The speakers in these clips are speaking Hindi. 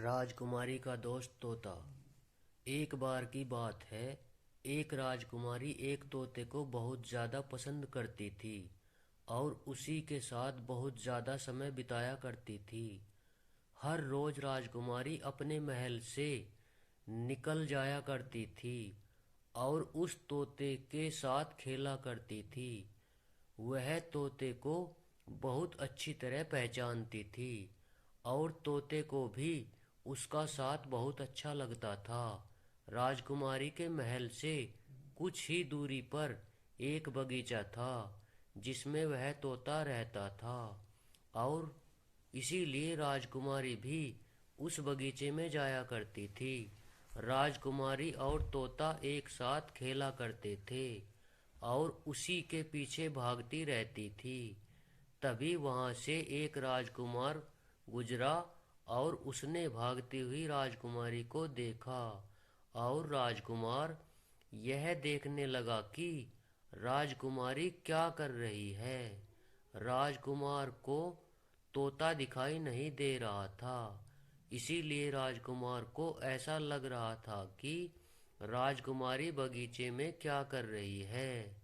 राजकुमारी का दोस्त तोता। एक बार की बात है, एक राजकुमारी एक तोते को बहुत ज़्यादा पसंद करती थी और उसी के साथ बहुत ज़्यादा समय बिताया करती थी। हर रोज़ राजकुमारी अपने महल से निकल जाया करती थी और उस तोते के साथ खेला करती थी। वह तोते को बहुत अच्छी तरह पहचानती थी और तोते को भी उसका साथ बहुत अच्छा लगता था। राजकुमारी के महल से कुछ ही दूरी पर एक बगीचा था जिसमें वह तोता रहता था और इसीलिए राजकुमारी भी उस बगीचे में जाया करती थी। राजकुमारी और तोता एक साथ खेला करते थे और उसी के पीछे भागती रहती थी। तभी वहां से एक राजकुमार गुजरा और उसने भागती हुई राजकुमारी को देखा और राजकुमार यह देखने लगा कि राजकुमारी क्या कर रही है। राजकुमार को तोता दिखाई नहीं दे रहा था, इसीलिए राजकुमार को ऐसा लग रहा था कि राजकुमारी बगीचे में क्या कर रही है।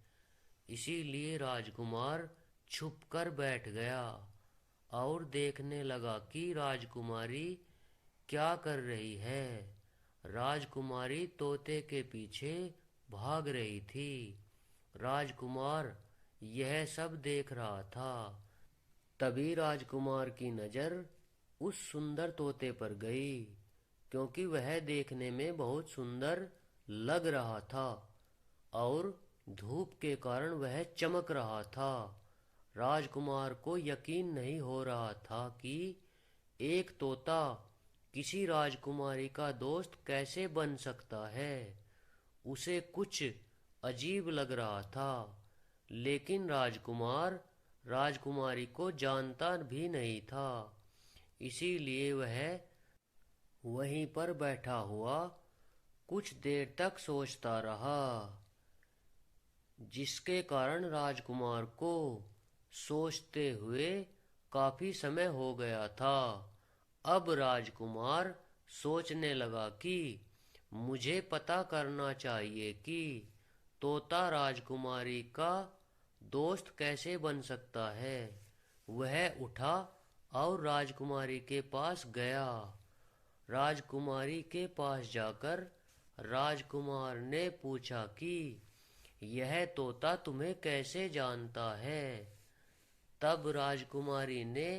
इसीलिए राजकुमार छुपकर बैठ गया और देखने लगा कि राजकुमारी क्या कर रही है। राजकुमारी तोते के पीछे भाग रही थी। राजकुमार यह सब देख रहा था। तभी राजकुमार की नज़र उस सुंदर तोते पर गई, क्योंकि वह देखने में बहुत सुंदर लग रहा था और धूप के कारण वह चमक रहा था। राजकुमार को यकीन नहीं हो रहा था कि एक तोता किसी राजकुमारी का दोस्त कैसे बन सकता है। उसे कुछ अजीब लग रहा था, लेकिन राजकुमार राजकुमारी को जानता भी नहीं था, इसीलिए वह वहीं पर बैठा हुआ कुछ देर तक सोचता रहा, जिसके कारण राजकुमार को सोचते हुए काफी समय हो गया था। अब राजकुमार सोचने लगा कि मुझे पता करना चाहिए कि तोता राजकुमारी का दोस्त कैसे बन सकता है। वह उठा और राजकुमारी के पास गया। राजकुमारी के पास जाकर राजकुमार ने पूछा कि यह तोता तुम्हें कैसे जानता है। तब राजकुमारी ने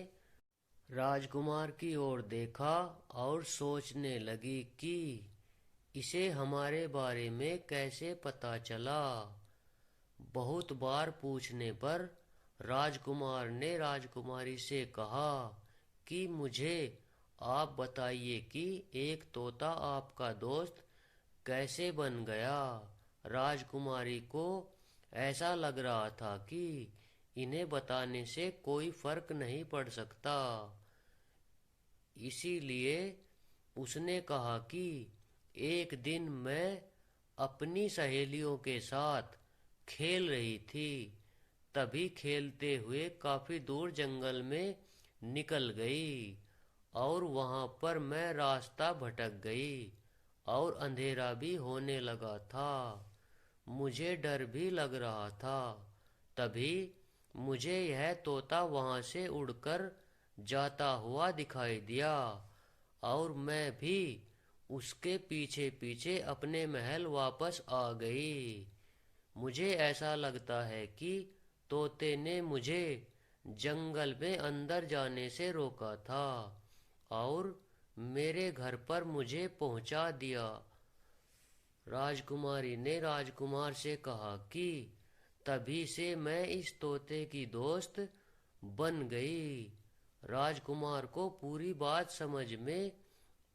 राजकुमार की ओर देखा और सोचने लगी कि इसे हमारे बारे में कैसे पता चला। बहुत बार पूछने पर राजकुमार ने राजकुमारी से कहा कि मुझे आप बताइए कि एक तोता आपका दोस्त कैसे बन गया। राजकुमारी को ऐसा लग रहा था कि इन्हें बताने से कोई फर्क नहीं पड़ सकता, इसीलिए उसने कहा कि एक दिन मैं अपनी सहेलियों के साथ खेल रही थी, तभी खेलते हुए काफी दूर जंगल में निकल गई और वहां पर मैं रास्ता भटक गई और अंधेरा भी होने लगा था। मुझे डर भी लग रहा था। तभी मुझे यह तोता वहां से उड़कर जाता हुआ दिखाई दिया और मैं भी उसके पीछे पीछे अपने महल वापस आ गई। मुझे ऐसा लगता है कि तोते ने मुझे जंगल में अंदर जाने से रोका था और मेरे घर पर मुझे पहुंचा दिया। राजकुमारी ने राजकुमार से कहा कि तभी से मैं इस तोते की दोस्त बन गई। राजकुमार को पूरी बात समझ में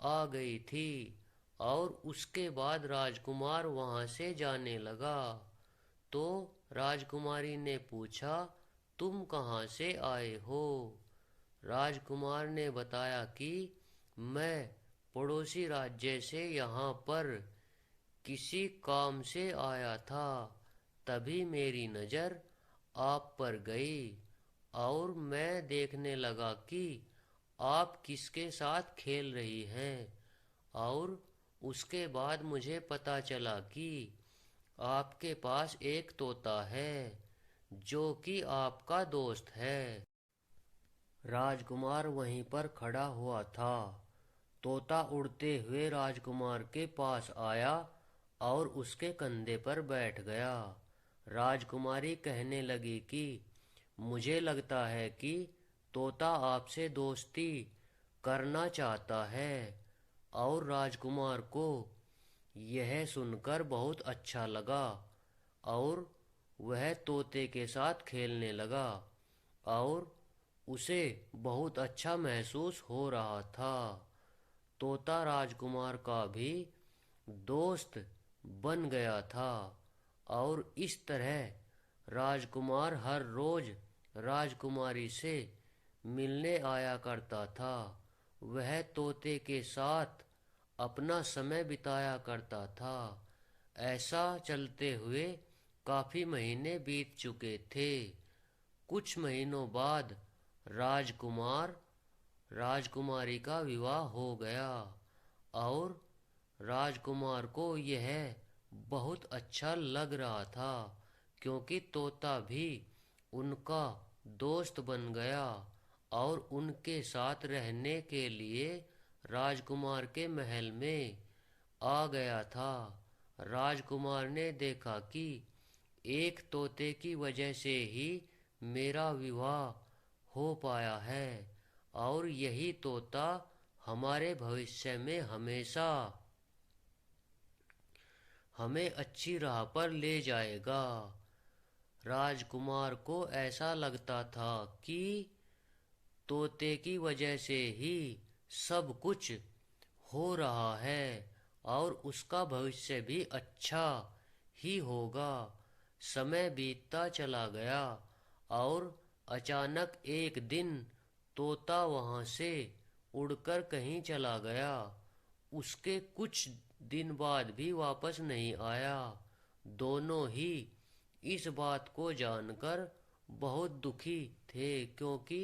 आ गई थी और उसके बाद राजकुमार वहां से जाने लगा। तो राजकुमारी ने पूछा, तुम कहाँ से आए हो। राजकुमार ने बताया कि मैं पड़ोसी राज्य से यहाँ पर किसी काम से आया था। तभी मेरी नज़र आप पर गई और मैं देखने लगा कि आप किसके साथ खेल रही हैं? और उसके बाद मुझे पता चला कि आपके पास एक तोता है जो कि आपका दोस्त है। राजकुमार वहीं पर खड़ा हुआ था। तोता उड़ते हुए राजकुमार के पास आया और उसके कंधे पर बैठ गया। राजकुमारी कहने लगी कि मुझे लगता है कि तोता आपसे दोस्ती करना चाहता है। और राजकुमार को यह सुनकर बहुत अच्छा लगा और वह तोते के साथ खेलने लगा और उसे बहुत अच्छा महसूस हो रहा था। तोता राजकुमार का भी दोस्त बन गया था और इस तरह राजकुमार हर रोज राजकुमारी से मिलने आया करता था। वह तोते के साथ अपना समय बिताया करता था। ऐसा चलते हुए काफी महीने बीत चुके थे। कुछ महीनों बाद राजकुमार राजकुमारी का विवाह हो गया और राजकुमार को यह बहुत अच्छा लग रहा था क्योंकि तोता भी उनका दोस्त बन गया और उनके साथ रहने के लिए राजकुमार के महल में आ गया था। राजकुमार ने देखा कि एक तोते की वजह से ही मेरा विवाह हो पाया है और यही तोता हमारे भविष्य में हमेशा हमें अच्छी राह पर ले जाएगा। राजकुमार को ऐसा लगता था कि तोते की वजह से ही सब कुछ हो रहा है और उसका भविष्य भी अच्छा ही होगा। समय बीतता चला गया और अचानक एक दिन तोता वहां से उड़कर कहीं चला गया। उसके कुछ दिन बाद भी वापस नहीं आया। दोनों ही इस बात को जानकर बहुत दुखी थे क्योंकि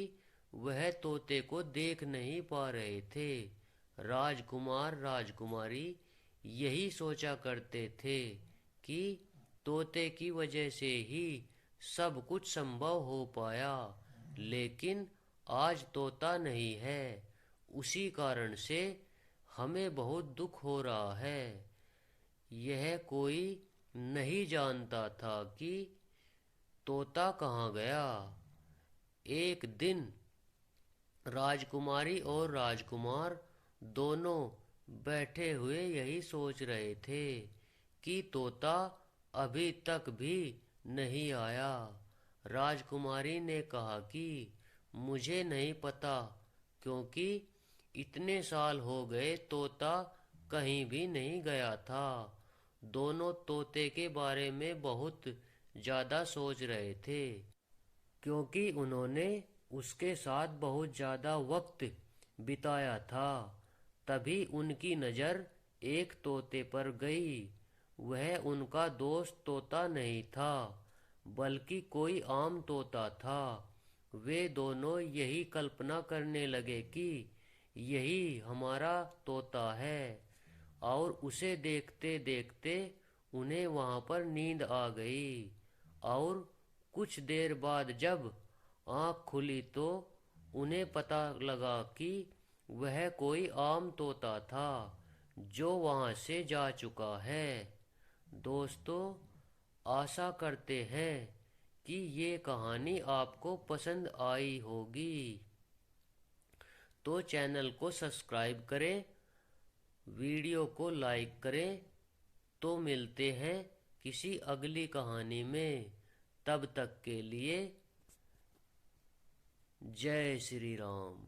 वह तोते को देख नहीं पा रहे थे। राजकुमार राजकुमारी यही सोचा करते थे कि तोते की वजह से ही सब कुछ संभव हो पाया, लेकिन आज तोता नहीं है। उसी कारण से हमें बहुत दुख हो रहा है। यह कोई नहीं जानता था कि तोता कहाँ गया। एक दिन राजकुमारी और राजकुमार दोनों बैठे हुए यही सोच रहे थे कि तोता अभी तक भी नहीं आया। राजकुमारी ने कहा कि मुझे नहीं पता क्योंकि इतने साल हो गए तोता कहीं भी नहीं गया था। दोनों तोते के बारे में बहुत ज़्यादा सोच रहे थे क्योंकि उन्होंने उसके साथ बहुत ज़्यादा वक्त बिताया था। तभी उनकी नज़र एक तोते पर गई। वह उनका दोस्त तोता नहीं था बल्कि कोई आम तोता था। वे दोनों यही कल्पना करने लगे कि यही हमारा तोता है और उसे देखते देखते उन्हें वहाँ पर नींद आ गई। और कुछ देर बाद जब आँख खुली तो उन्हें पता लगा कि वह कोई आम तोता था जो वहाँ से जा चुका है। दोस्तों, आशा करते हैं कि ये कहानी आपको पसंद आई होगी। तो चैनल को सब्सक्राइब करें, वीडियो को लाइक करें। तो मिलते हैं किसी अगली कहानी में। तब तक के लिए जय श्री राम।